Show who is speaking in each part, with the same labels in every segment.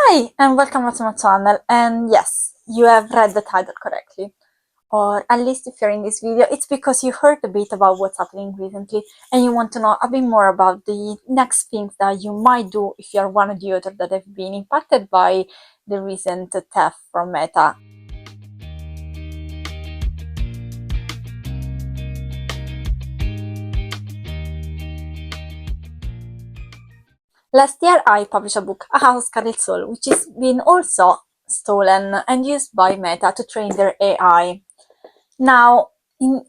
Speaker 1: Hi, and welcome back to my channel. And yes, you have read the title correctly. Or at least if you're in this video, it's because you heard a bit about what's happening recently and you want to know a bit more about the next things that you might do if you're one of the authors that have been impacted by the recent theft from Meta. Last year, I published a book, A House Called Soul, which has been also stolen and used by Meta to train their AI. Now,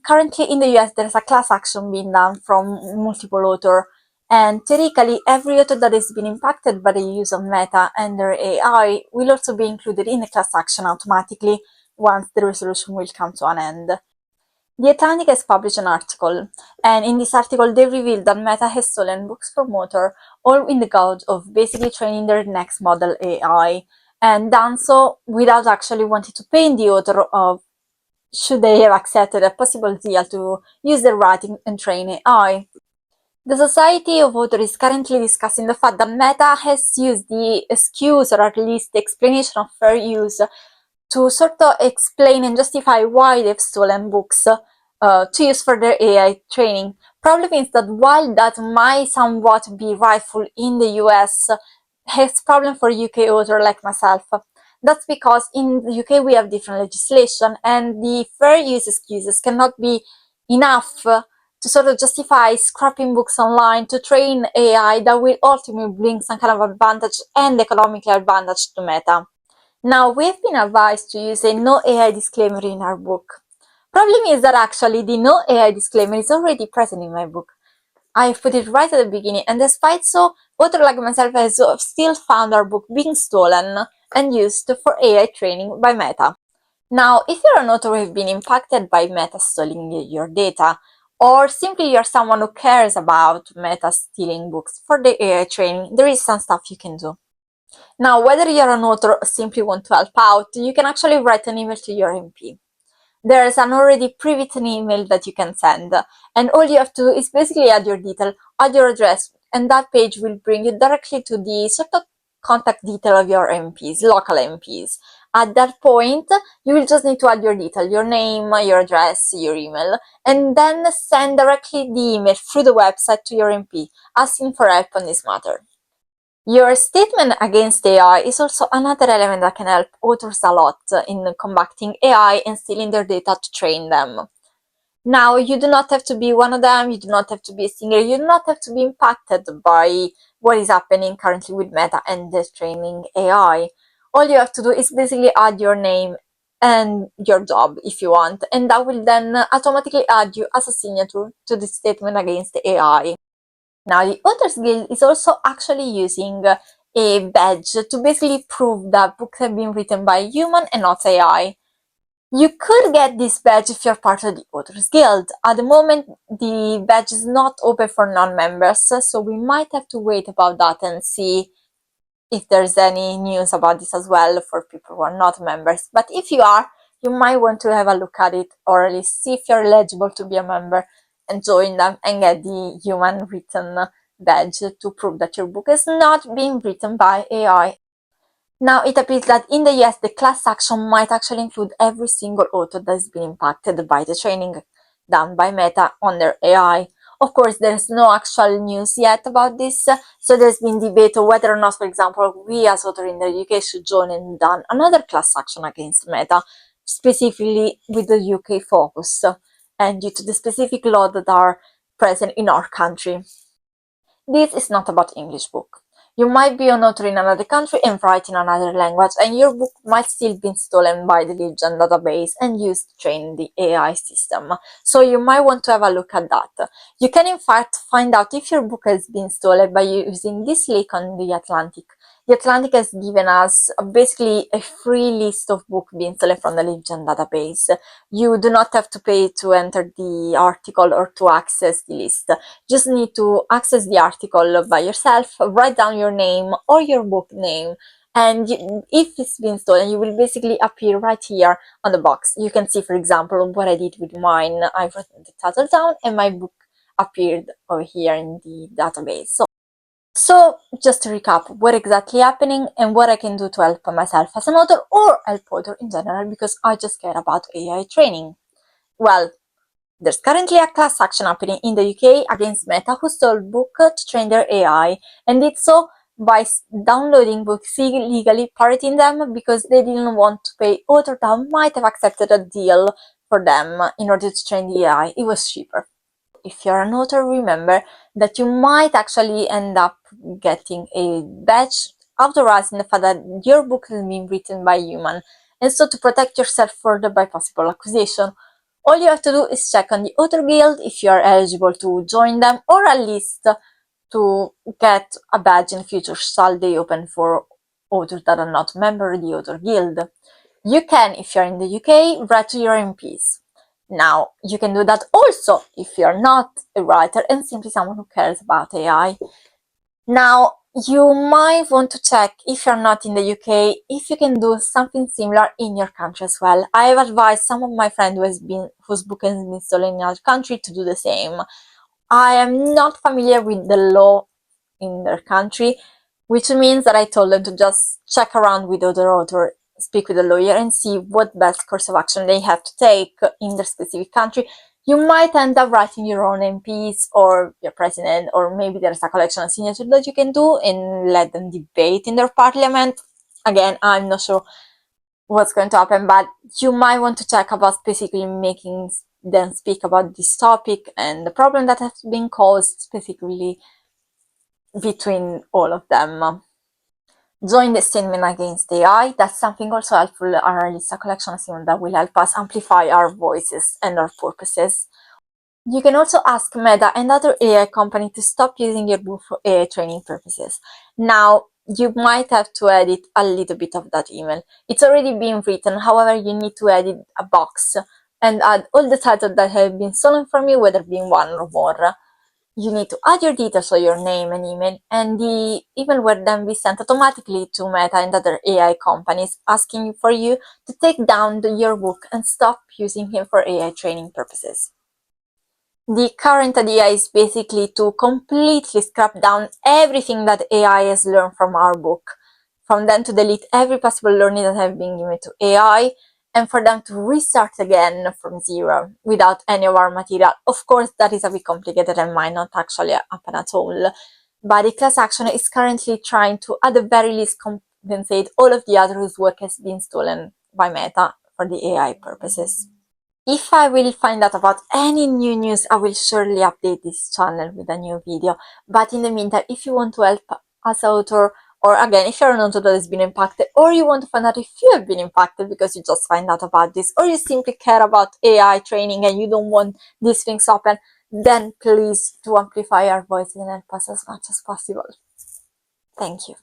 Speaker 1: currently in the US, there's a class action being done from multiple authors, and theoretically, every author that has been impacted by the use of Meta and their AI will also be included in the class action automatically once the resolution will come to an end. The Atlantic has published an article, and in this article they revealed that Meta has stolen books from authors, all in the goal of basically training their next model AI, and done so without actually wanting to pay the author of should they have accepted a possible deal to use their writing and train AI. The Society of Authors is currently discussing the fact that Meta has used the excuse, or at least the explanation of fair use, to sort of explain and justify why they've stolen books to use for their AI training. Problem is that while that might somewhat be rightful in the US, has problem for UK author like myself. That's because in the UK we have different legislation, and the fair use excuses cannot be enough to sort of justify scrapping books online to train AI that will ultimately bring some kind of advantage and economic advantage to Meta. Now, we've been advised to use a no AI disclaimer in our book. Problem is that actually the no AI disclaimer is already present in my book. I've put it right at the beginning, and despite so, author like myself has still found our book being stolen and used for AI training by Meta. Now, if you're an author who has been impacted by Meta stealing your data, or simply you're someone who cares about Meta stealing books for the AI training, there is some stuff you can do. Now, whether you're an author or simply want to help out, you can actually write an email to your MP. There's an already pre-written email that you can send, and all you have to do is basically add your detail, add your address, and that page will bring you directly to the sort of contact detail of your MPs, local MPs. At that point, you will just need to add your detail, your name, your address, your email, and then send directly the email through the website to your MP, asking for help on this matter. Your statement against AI is also another element that can help authors a lot in combating AI and stealing their data to train them. Now, you do not have to be one of them, you do not have to be a singer, you do not have to be impacted by what is happening currently with Meta and the training AI. All you have to do is basically add your name and your job if you want, and that will then automatically add you as a signature to the statement against AI. Now, the Authors Guild is also actually using a badge to basically prove that books have been written by a human and not AI. You could get this badge if you're part of the Authors Guild. At the moment, the badge is not open for non-members, so we might have to wait about that and see if there's any news about this as well for people who are not members. But if you are, you might want to have a look at it, or at least see if you're eligible to be a member and join them and get the human written badge to prove that your book is not being written by AI. Now, it appears that in the US, the class action might actually include every single author that has been impacted by the training done by Meta on their AI. Of course, there's no actual news yet about this, so there's been debate of whether or not, for example, we as authors in the UK should join and done another class action against Meta, specifically with the UK focus, and due to the specific laws that are present in our country. This is not about English book. You might be an author in another country and write in another language, and your book might still be stolen by the Legion database and used to train the AI system. So you might want to have a look at that. You can in fact find out if your book has been stolen by using this link on the Atlantic. The Atlantic has given us basically a free list of books being stolen from the Legion database. You do not have to pay to enter the article or to access the list. Just need to access the article by yourself, write down your name or your book name, and if it's been stolen, you will basically appear right here on the box. You can see, for example, what I did with mine. I wrote the title down and my book appeared over here in the database. So just to recap, what exactly happening and what I can do to help myself as an author or help author in general, because I just care about AI training. Well, there's currently a class action happening in the UK against Meta, who stole books to train their AI, and did so by downloading books illegally, pirating them, because they didn't want to pay authors that might have accepted a deal for them in order to train the AI. It was cheaper. If you're an author, remember that you might actually end up getting a badge authorizing the fact that your book has been written by a human, and so to protect yourself further by possible accusation, all you have to do is check on the Author Guild if you are eligible to join them, or at least to get a badge in future shall they open for authors that are not members of the Author Guild. You can, if you're in the UK, write to your MPs. Now, you can do that also if you're not a writer and simply someone who cares about AI. Now, you might want to check, if you're not in the UK, if you can do something similar in your country as well. I have advised some of my friends whose book has been stolen in another country to do the same. I am not familiar with the law in their country, which means that I told them to just check around with other authors, speak with a lawyer, and see what best course of action they have to take in their specific country. You might end up writing your own MPs or your president, or maybe there's a collection of signatures that you can do and let them debate in their parliament. Again, I'm not sure what's going to happen, but you might want to check about specifically making them speak about this topic and the problem that has been caused specifically between all of them. Join the statement against AI. That's something also helpful, or at least a collection of statements that will help us amplify our voices and our purposes. You can also ask Meta and other AI companies to stop using your book for AI training purposes. Now, you might have to edit a little bit of that email. It's already been written, however, you need to edit a box and add all the titles that have been stolen from you, whether being one or more. You need to add your details, so your name and email, and the email will then be sent automatically to Meta and other AI companies asking for you to take down your book and stop using him for AI training purposes. The current idea is basically to completely scrap down everything that AI has learned from our book, from them to delete every possible learning that have been given to AI, and for them to restart again from zero without any of our material. Of course, that is a bit complicated and might not actually happen at all, but the class action is currently trying to, at the very least, compensate all of the others whose work has been stolen by Meta for the AI purposes. If I will find out about any new news, I will surely update this channel with a new video. But in the meantime, if you want to help as an author, or again, if you're an author that has been impacted, or you want to find out if you have been impacted because you just find out about this, or you simply care about AI training and you don't want these things to happen, then please do amplify our voices and help us as much as possible. Thank you.